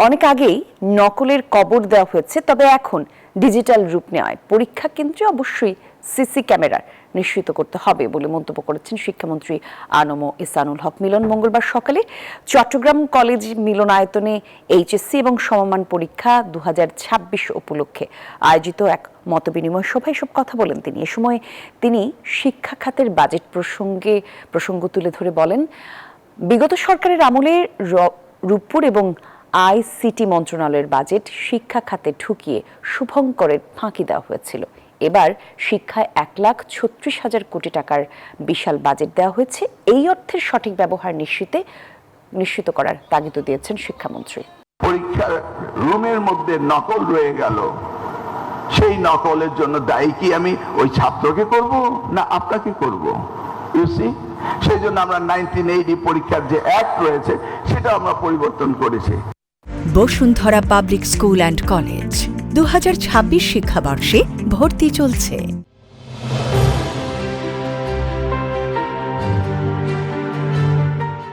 অনেক আগেই নকলের কবর দেওয়া হয়েছে, তবে এখন ডিজিটাল রূপ নেওয়ায় পরীক্ষা কেন্দ্রে অবশ্যই সিসি ক্যামেরার নিশ্চিত করতে হবে বলে মন্তব্য করেছেন শিক্ষামন্ত্রী আনম ইহসানুল হক মিলন। মঙ্গলবার সকালে চট্টগ্রাম কলেজ মিলনায়তনে এইচএসসি এবং সমমান পরীক্ষা 2026 উপলক্ষে আয়োজিত এক মতবিনিময় সভায় সব কথা বলেন তিনি। এ সময় তিনি শিক্ষা খাতের বাজেট প্রসঙ্গ তুলে ধরে বলেন, বিগত সরকারের আমলে রূপপুর এবং আইসিটি মন্ত্রণালয়ের বাজেট শিক্ষা খাতে ঢুকিয়ে শুভঙ্করের ফাঁকি দেওয়া হয়েছিল। এবার শিক্ষায় 1,36,000 কোটি টাকার বিশাল বাজেট দেওয়া হয়েছে। এই অর্থের সঠিক ব্যবহার নিশ্চিত করার তাগিদ দিয়েছেন শিক্ষামন্ত্রী। পরীক্ষার রুমের মধ্যে নকল রয়ে গেল, সেই নকলের জন্য দায়ী কি আমি ওই ছাত্রকে করব না আপনাকে করব? সেই জন্য আমরা 1980 পরীক্ষার যে অ্যাক্ট রয়েছে সেটা আমরা পরিবর্তন করেছি। Bashundhara public school and college 2026 শিক্ষাবর্ষে ভর্তি চলছে।